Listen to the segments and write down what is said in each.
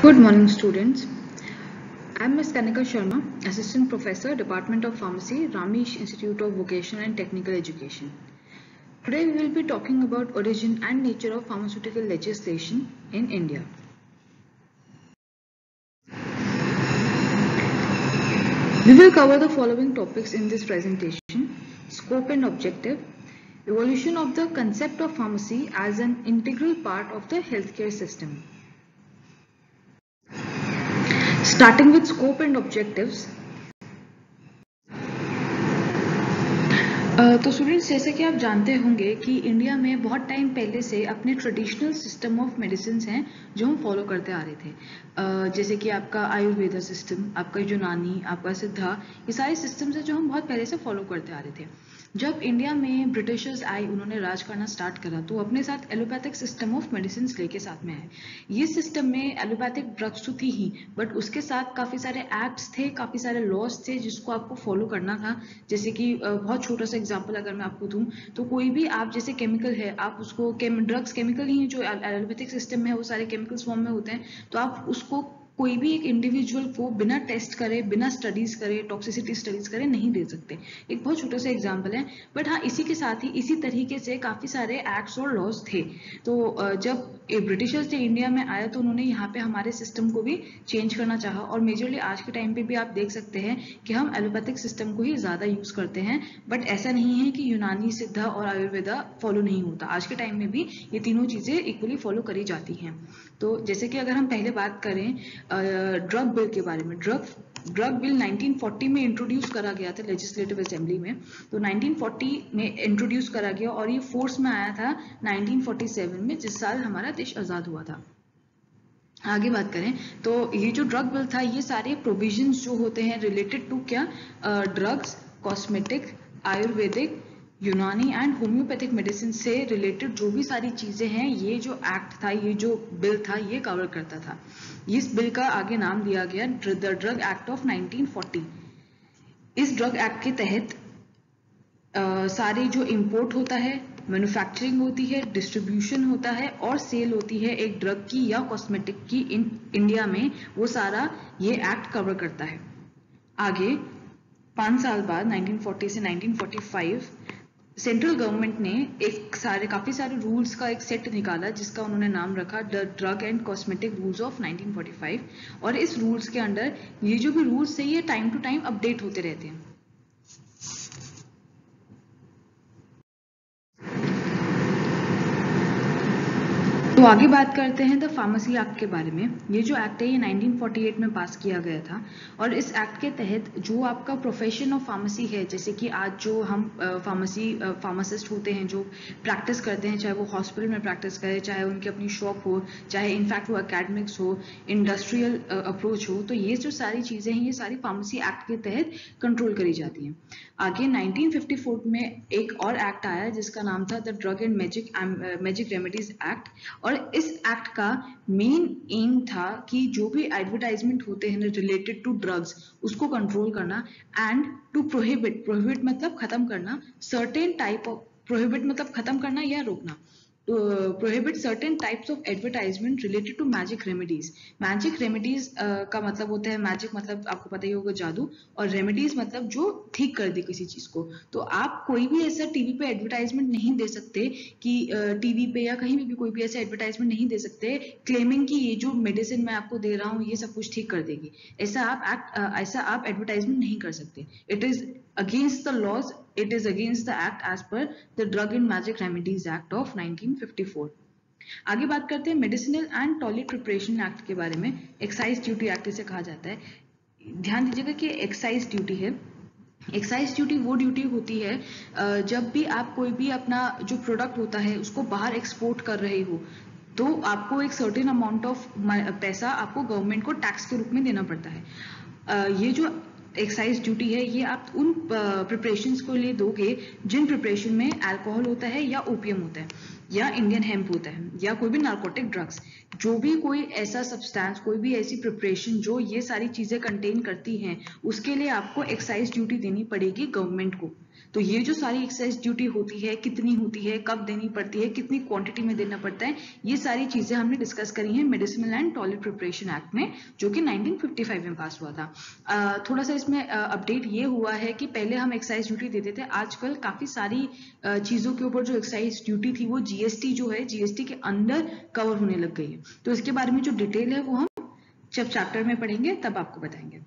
Good morning, students. I am Ms. Kanika Sharma, Assistant Professor, Department of Pharmacy, Ramesh Institute of Vocational and Technical Education. Today we will be talking about origin and nature of pharmaceutical legislation in India. We will cover the following topics in this presentation: scope and objective, evolution of the concept of pharmacy as an integral part of the healthcare system. Starting with scope and objectives. तो students, जैसे कि आप जानते होंगे कि India में बहुत time पहले से अपने ट्रेडिशनल सिस्टम ऑफ मेडिसिन हैं जो हम फॉलो करते आ रहे थे। जैसे कि आपका आयुर्वेदा सिस्टम, आपका यूनानी, आपका सिद्धा, ये सारे सिस्टम्स हैं जो हम बहुत पहले से फॉलो करते आ रहे थे। जब इंडिया में ब्रिटिशर्स आए, उन्होंने राज करना स्टार्ट करा, तो अपने साथ एलोपैथिक सिस्टम ऑफ मेडिसिन लेके साथ में आए। ये सिस्टम में एलोपैथिक ड्रग्स तो थी ही, बट उसके साथ काफ़ी सारे एक्ट्स थे, काफ़ी सारे लॉज थे जिसको आपको फॉलो करना था। जैसे कि बहुत छोटा सा एग्जांपल अगर मैं आपको दूं, तो कोई भी आप जैसे केमिकल है, आप उसको ड्रग्स केमिकल ही जो एलोपैथिक सिस्टम में वो सारे केमिकल्स फॉर्म में होते हैं, तो आप उसको कोई भी एक इंडिविजुअल को बिना टेस्ट करे, बिना स्टडीज करे, टॉक्सिसिटी स्टडीज करे नहीं दे सकते। एक बहुत छोटा सा एग्जांपल है, बट हाँ, इसी के साथ ही इसी तरीके से काफी सारे एक्ट्स और लॉज थे। तो जब ब्रिटिशर्स ने इंडिया में आया, तो उन्होंने यहाँ पे हमारे सिस्टम को भी चेंज करना चाहा, और मेजरली आज के टाइम पे भी आप देख सकते हैं कि हम एलोपैथिक सिस्टम को ही ज्यादा यूज करते हैं। बट ऐसा नहीं है कि यूनानी, सिद्धा और आयुर्वेदा फॉलो नहीं होता। आज के टाइम में भी ये तीनों चीजें इक्वली फॉलो करी जाती हैं। तो जैसे कि अगर हम पहले बात करें ड्रग बिल के बारे में, ड्रग बिल 1940 में इंट्रोड्यूस करा गया था लेजिस्लेटिव असेंबली में। तो 1940 में इंट्रोड्यूस करा गया और ये फोर्स में आया था 1947 में, जिस साल हमारा देश आजाद हुआ था। आगे बात करें तो ये जो ड्रग बिल था, ये सारे प्रोविजंस जो होते हैं रिलेटेड टू क्या, ड्रग्स, कॉस्मेटिक, आयुर्वेदिक, यूनानी एंड होम्योपैथिक मेडिसिन से रिलेटेड जो भी सारी चीजें हैं, ये जो एक्ट था, ये जो बिल था, ये कवर करता था। इस बिल का आगे नाम दिया गया द ड्रग एक्ट ऑफ 1940। इस ड्रग एक्ट के तहत सारे जो इंपोर्ट होता है, मैन्युफैक्चरिंग होती है, डिस्ट्रीब्यूशन होता है और सेल होती है एक ड्रग की या कॉस्मेटिक की इन इंडिया में, वो सारा ये एक्ट कवर करता है। आगे 5 साल बाद 1940 से 1945 सेंट्रल गवर्नमेंट ने काफी सारे रूल्स का एक सेट निकाला, जिसका उन्होंने नाम रखा the drug and cosmetic rules of 1945। और इस रूल्स के अंडर ये जो भी रूल्स है, ये टाइम टू टाइम अपडेट होते रहते हैं। तो आगे बात करते हैं द फार्मेसी एक्ट के बारे में। ये जो एक्ट है, ये 1948 में पास किया गया था, और इस एक्ट के तहत जो आपका प्रोफेशन ऑफ फार्मेसी है, जैसे कि आज जो हम फार्मासिस्ट होते हैं जो प्रैक्टिस करते हैं, चाहे वो हॉस्पिटल में प्रैक्टिस करें, चाहे उनकी अपनी शॉप हो, चाहे इनफैक्ट वो एकेडमिक्स हो, इंडस्ट्रियल अप्रोच हो, तो ये जो सारी चीजें हैं, ये सारी फार्मेसी एक्ट के तहत कंट्रोल करी जाती हैं। आगे 1954 में एक और एक्ट आया जिसका नाम था the drug and magic remedies act. और इस एक्ट का मेन एम था कि जो भी एडवर्टाइजमेंट होते हैं रिलेटेड टू ड्रग्स, उसको कंट्रोल करना, एंड टू प्रोहिबिट मतलब खत्म करना, सर्टेन टाइप ऑफ, प्रोहिबिट मतलब खत्म करना या रोकना, prohibit certain types of advertisement related to magic remedies. Magic remedies का मतलब होता है, मैजिक मतलब आपको पता ही होगा जादू, और रेमेडीज मतलब जो ठीक कर दे किसी चीज को। तो आप कोई भी ऐसा टीवी पे एडवर्टाइजमेंट नहीं दे सकते कि टीवी पे या कहीं भी कोई भी ऐसा एडवर्टाइजमेंट नहीं दे सकते क्लेमिंग कि ये जो मेडिसिन मैं आपको दे रहा हूँ ये सब कुछ ठीक कर देगी। ऐसा आप एडवर्टाइजमेंट नहीं कर सकते। It is against the laws, it is against the act as per the Drug and Magic Remedies Act of 1954। आगे बात करते हैं medicinal and toilet preparation act के बारे में। एक्साइज ड्यूटी एक्ट इसे कहा जाता है। ध्यान दीजिएगा कि एक्साइज ड्यूटी है, एक्साइज ड्यूटी वो ड्यूटी होती है जब भी आप कोई भी अपना जो प्रोडक्ट होता है उसको बाहर एक्सपोर्ट कर रहे हो, तो आपको एक सर्टेन अमाउंट ऑफ पैसा आपको गवर्नमेंट को टैक्स के रूप में देना पड़ता है। ये जो एक्साइज ड्यूटी है, ये आप उन प्रिपरेशंस को लिए दोगे जिन प्रिपरेशन में अल्कोहल होता है या ओपियम होता है या इंडियन हेम्प होता है या कोई भी नार्कोटिक ड्रग्स, जो भी कोई ऐसा सब्सटेंस, कोई भी ऐसी प्रिपरेशन जो ये सारी चीजें कंटेन करती हैं, उसके लिए आपको एक्साइज ड्यूटी देनी पड़ेगी गवर्नमेंट को। तो ये जो सारी एक्साइज ड्यूटी होती है, कितनी होती है, कब देनी पड़ती है, कितनी क्वांटिटी में देना पड़ता है, ये सारी चीजें हमने डिस्कस करी हैं medicinal and toilet preparation act में, जो कि 1955 में पास हुआ था। थोड़ा सा इसमें अपडेट ये हुआ है कि पहले हम एक्साइज ड्यूटी देते थे, आजकल काफी सारी चीजों के ऊपर जो एक्साइज ड्यूटी थी वो जीएसटी जो है, जीएसटी के अंदर कवर होने लग गई है। तो इसके बारे में जो डिटेल है वो हम जब चैप्टर में पढ़ेंगे तब आपको बताएंगे।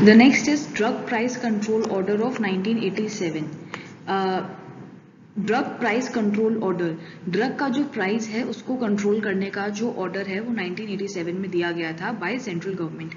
The next is Drug Price Control Order of 1987. Drug price control order, drug का जो प्राइस है उसको कंट्रोल करने का जो ऑर्डर है वो 1987 में दिया गया था बाय सेंट्रल गवर्नमेंट।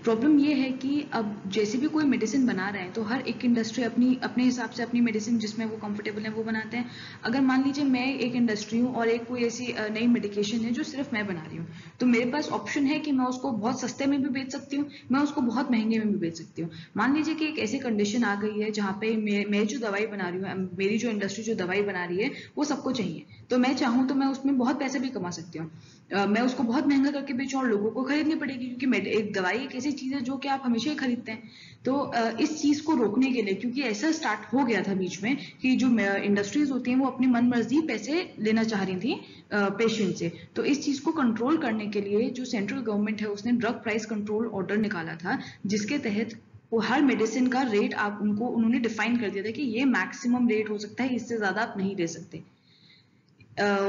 प्रॉब्लम ये है कि अब जैसे भी कोई मेडिसिन बना रहे हैं तो हर एक इंडस्ट्री अपने हिसाब से अपनी मेडिसिन जिसमें वो कंफर्टेबल है वो बनाते हैं। अगर मान लीजिए मैं एक इंडस्ट्री हूँ और एक कोई ऐसी नई मेडिकेशन है जो सिर्फ मैं बना रही हूँ, तो मेरे पास ऑप्शन है कि मैं उसको बहुत सस्ते में भी बेच सकती हूँ, मैं उसको बहुत महंगे में भी बेच सकती हूँ। मान लीजिए कि एक ऐसी कंडीशन आ गई है जहाँ पे मैं जो दवाई बना रही हूँ, मेरी जो इंडस्ट्री जो दवाई बना रही है वो सबको चाहिए, तो मैं चाहूं तो मैं उसमें बहुत पैसे भी कमा सकती हूँ। मैं उसको बहुत महंगा करके बेचूं और लोगों को खरीदनी पड़ेगी, क्योंकि एक दवाई एक ऐसी चीज है जो कि आप हमेशा ही खरीदते हैं। तो इस चीज को रोकने के लिए, क्योंकि ऐसा स्टार्ट हो गया था बीच में कि जो इंडस्ट्रीज होती हैं वो अपनी मन मर्जी पैसे लेना चाह रही थी पेशेंट से, तो इस चीज को कंट्रोल करने के लिए जो सेंट्रल गवर्नमेंट है उसने ड्रग प्राइस कंट्रोल ऑर्डर निकाला था, जिसके तहत वो हर मेडिसिन का रेट आप उन्होंने डिफाइन कर दिया था कि ये मैक्सिमम रेट हो सकता है, इससे ज्यादा आप नहीं दे सकते।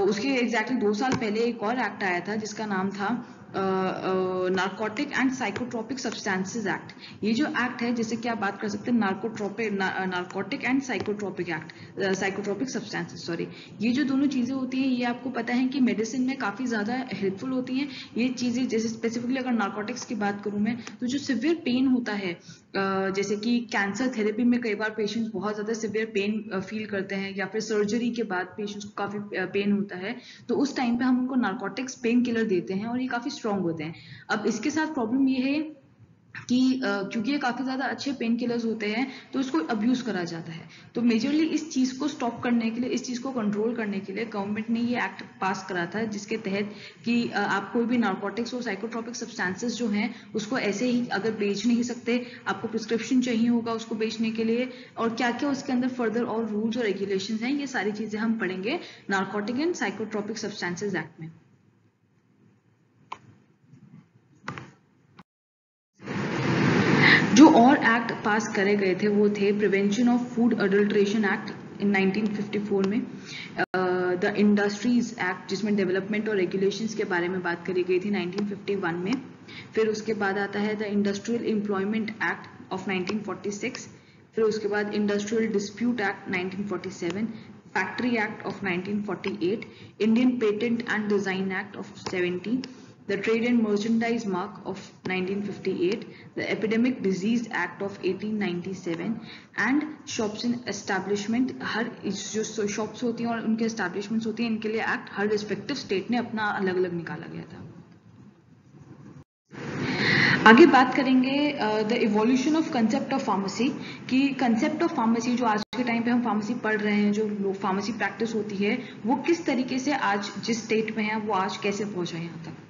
उसके एग्जैक्टली 2 साल पहले एक और एक्ट आया था जिसका नाम था narcotic and psychotropic substances act. ये जो एक्ट है, जैसे कि आप बात कर सकते हैं narcotic and psychotropic act, psychotropic substances sorry, ये जो दोनों चीजें होती हैं ये आपको पता है कि मेडिसिन में काफी ज्यादा हेल्पफुल होती हैं। ये चीजें जैसे स्पेसिफिकली अगर नार्कोटिक्स की बात करूं मैं, तो जो सिवियर पेन होता है, जैसे कि कैंसर थेरेपी में कई बार पेशेंट्स बहुत ज्यादा सिवियर पेन फील करते हैं, या फिर सर्जरी के बाद पेशेंट्स को काफी पेन होता है, तो उस टाइम पे हम उनको नार्कोटिक्स पेन किलर देते हैं और ये काफी स्ट्रांग होते हैं। अब इसके साथ प्रॉब्लम ये है कि क्योंकि ये काफी ज्यादा अच्छे पेन किलर्स होते हैं तो इसको अब्यूज करा जाता है। तो मेजरली इस चीज को स्टॉप करने के लिए, इस चीज को कंट्रोल करने के लिए गवर्नमेंट ने ये एक्ट पास करा था, जिसके तहत कि आप कोई भी नार्कोटिक्स और साइकोट्रोपिक सब्सटेंसेस जो हैं उसको ऐसे ही अगर बेच नहीं सकते, आपको प्रिस्क्रिप्शन चाहिए होगा उसको बेचने के लिए, और क्या क्या उसके अंदर फर्दर और रूल्स और रेगुलेशन हैं, ये सारी चीजें हम पढ़ेंगे narcotic and psychotropic substances act में। जो और एक्ट पास करे गए थे वो थे prevention of food adulteration act in 1954 में, द इंडस्ट्रीज एक्ट जिसमें डेवलपमेंट और रेगुलेशंस के बारे में बात करी गई थी 1951 में। फिर उसके बाद आता है the industrial employment act of 1946, फिर उसके बाद industrial dispute act 1947, factory act of 1948, Indian patent and design act of 70, the Trade and Merchandise Mark of 1958, the Epidemic Disease Act of 1897 and Shops and Establishment, हर जो shops होती हैं और उनके establishments होती हैं इनके लिए एक्ट हर रिस्पेक्टिव स्टेट ने अपना अलग अलग निकाला गया था। आगे बात करेंगे the evolution of concept of pharmacy, कि कंसेप्ट ऑफ फार्मेसी जो आज के टाइम पे हम फार्मेसी पढ़ रहे हैं, जो लोग फार्मेसी प्रैक्टिस होती है वो किस तरीके से आज जिस स्टेट में है वो आज कैसे पहुंचा है यहाँ तक।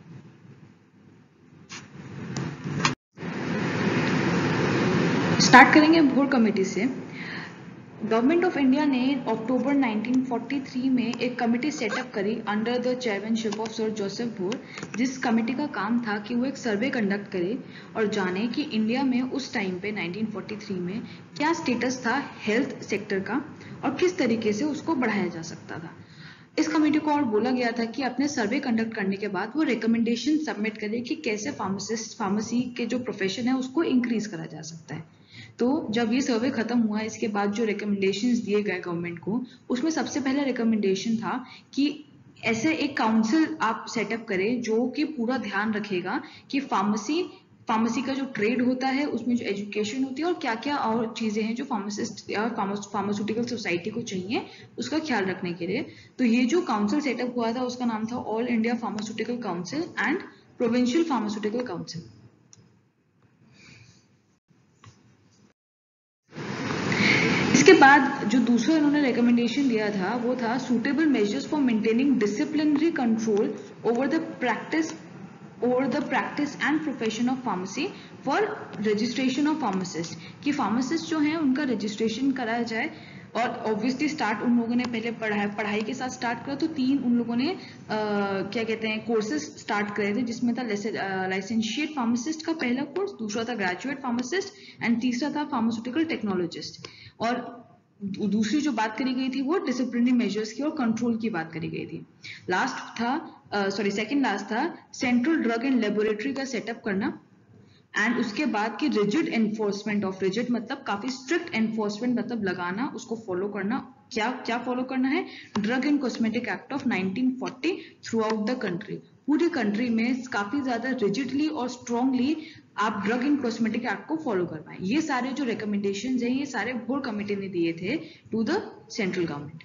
स्टार्ट करेंगे भोर कमेटी से। गवर्नमेंट ऑफ इंडिया ने अक्टूबर 1943 में एक कमेटी सेटअप करी under the chairmanship of sir Joseph भोर, जिस कमेटी का काम था कि वो एक सर्वे कंडक्ट करे और जाने कि इंडिया में उस टाइम पे 1943 में क्या स्टेटस था हेल्थ सेक्टर का और किस तरीके से उसको बढ़ाया जा सकता था। इस कमेटी को और बोला गया था कि अपने सर्वे कंडक्ट करने के बाद वो रिकमेंडेशन सबमिट करे कि कैसे फार्मेसी के जो प्रोफेशन है उसको इंक्रीज करा जा सकता है। तो जब ये सर्वे खत्म हुआ, इसके बाद जो रिकमेंडेशंस दिए गए गवर्नमेंट को, उसमें सबसे पहला रिकमेंडेशन था कि ऐसे एक काउंसिल आप सेटअप करें जो कि पूरा ध्यान रखेगा कि फार्मेसी का जो ट्रेड होता है उसमें जो एजुकेशन होती है और क्या क्या और चीजें हैं जो फार्मासिस्ट या फार्मास्यूटिकल सोसाइटी को चाहिए उसका ख्याल रखने के लिए। तो ये जो काउंसिल सेटअप हुआ था उसका नाम था all India pharmaceutical council and provincial pharmaceutical council. इसके बाद जो दूसरा इन्होंने रिकमेंडेशन दिया था वो था suitable measures for maintaining disciplinary control over the practice over the practice and profession of pharmacy for registration of pharmacist, कि pharmacist जो हैं उनका registration कराया जाए। और ऑब्वियसली स्टार्ट उन लोगों ने पहले पढ़ाई के साथ स्टार्ट करा, तो 3 उन लोगों ने क्या कहते हैं कोर्सेज स्टार्ट करे थे, जिसमें था लाइसेंशिएट फार्मासिस्ट का पहला कोर्स, दूसरा था ग्रेजुएट फार्मासिस्ट एंड तीसरा था फार्मास्यूटिकल टेक्नोलॉजिस्ट। और दूसरी जो बात करी गई थी वो डिसिप्लिनरी मेजर्स की और कंट्रोल की बात करी गई थी। लास्ट था सेकंड लास्ट था सेंट्रल ड्रग एंड लेबोरेटरी का सेटअप करना, एंड उसके बाद की रिजिड एनफोर्समेंट ऑफ, रिजिड मतलब काफी स्ट्रिक्ट एनफोर्समेंट मतलब लगाना, उसको फॉलो करना। क्या फॉलो करना है? Drug and cosmetic act of 1940 through out the country. पूरी कंट्री में काफी ज्यादा रिजिडली और स्ट्रांगली आप ड्रग एंड कॉस्मेटिक एक्ट को फॉलो कर पाए। ये सारे जो रिकमेंडेशंस हैं ये सारे बोर्ड कमेटी ने दिए थे टू द सेंट्रल गवर्नमेंट।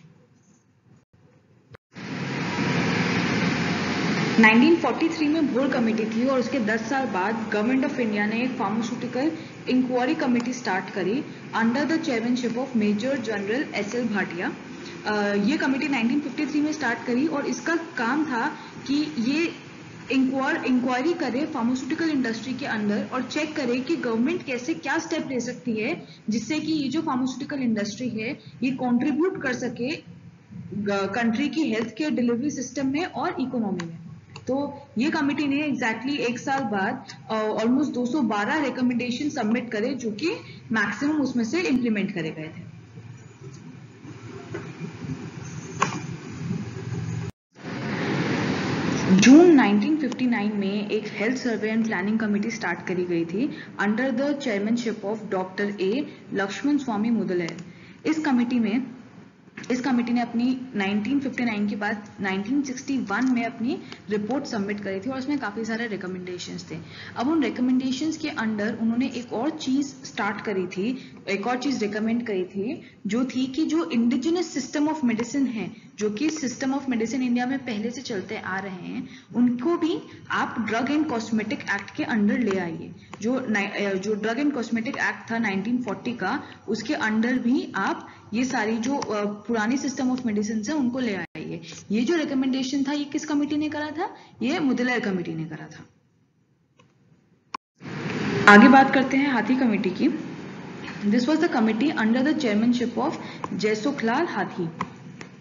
1943 में बोर्ड कमेटी थी और उसके 10 साल बाद गवर्नमेंट ऑफ इंडिया ने एक फार्मास्यूटिकल इंक्वायरी कमेटी स्टार्ट करी under the chairmanship of major general S L. Bhatia. ये कमेटी 1953 में स्टार्ट करी और इसका काम था कि ये इंक्वायरी करे फार्मास्यूटिकल इंडस्ट्री के अंदर और चेक करे कि गवर्नमेंट कैसे क्या स्टेप ले सकती है जिससे कि ये जो फार्मास्यूटिकल इंडस्ट्री है ये कंट्रीब्यूट कर सके कंट्री की हेल्थ केयर डिलीवरी सिस्टम में और इकोनॉमी में। तो ये कमेटी ने एग्जैक्टली एक साल बाद ऑलमोस्ट 212 रिकमेंडेशन सबमिट करे, जो कि मैक्सिमम उसमें से इंप्लीमेंट करे गए थे। जून 1959 में एक health survey and planning committee start करी गई थी under the chairmanship of doctor A Lakshman Swami Mudaliar. इस कमेटी ने अपनी 1959 के बाद 1961 में अपनी रिपोर्ट सबमिट करी थी और उसमें काफी सारे रिकमेंडेशंस थे। अब उन रिकमेंडेशंस के अंडर उन्होंने एक और चीज स्टार्ट करी थी, एक और चीज रिकमेंड करी थी, जो थी कि जो इंडिजिनस सिस्टम ऑफ मेडिसिन है, जो कि सिस्टम ऑफ मेडिसिन इंडिया में पहले से चलते आ रहे हैं, उनको भी आप ड्रग एंड कॉस्मेटिक एक्ट के अंडर ले आइए। जो ड्रग एंड कॉस्मेटिक एक्ट था 1940 का, उसके अंडर भी आप ये सारी जो पुरानी सिस्टम ऑफ मेडिसिन है उनको ले आइए। ये जो रिकमेंडेशन था ये किस कमेटी ने करा था? ये मुदलियार कमेटी ने करा था। आगे बात करते हैं हाथी कमेटी की। This was the committee under the chairmanship of Jaisukhlal Hathi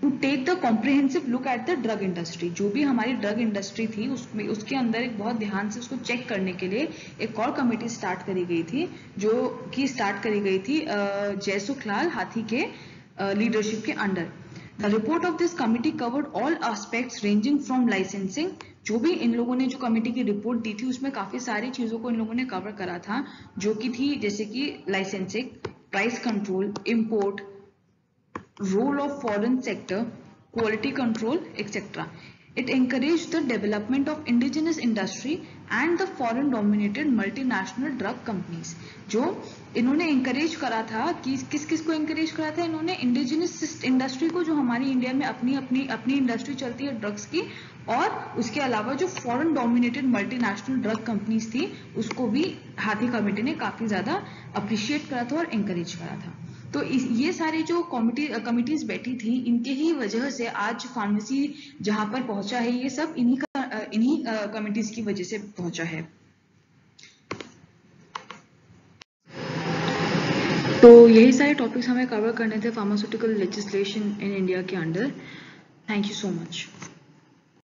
to take the comprehensive look at the drug industry. जो भी हमारी ड्रग इंडस्ट्री थी उसमें उसके अंदर एक बहुत ध्यान से उसको चेक करने के लिए एक और कमेटी स्टार्ट करी गई थी, जो कि स्टार्ट करी गई थी जयसुखलाल हाथी के लीडरशिप के under. The report of this committee covered all aspects ranging from licensing. जो भी इन लोगों ने जो कमेटी की रिपोर्ट दी थी उसमें काफी सारी चीजों को इन लोगों ने कवर करा था, जो कि थी जैसे कि licensing, price control, import, role of foreign sector, quality control, etc. It encouraged the development of indigenous industry and the foreign dominated multinational drug companies। जो इन्होंने encourage करा था कि किस को encourage करा था इन्होंने? इंडिजिनस इंडस्ट्री को, जो हमारी इंडिया में अपनी इंडस्ट्री चलती है ड्रग्स की, और उसके अलावा जो foreign dominated multinational drug companies थी उसको भी हाथी कमेटी ने काफी ज्यादा अप्रिशिएट करा था और एंकरेज करा था। तो ये सारी जो कमिटीज बैठी थी, इनके ही वजह से आज फार्मेसी जहां पर पहुंचा है, ये सब इन्हीं कमिटीज की वजह से पहुंचा है। तो यही सारे टॉपिक्स हमें कवर करने थे फार्मास्यूटिकल लेजिस्लेशन इन इंडिया के under. Thank you so much.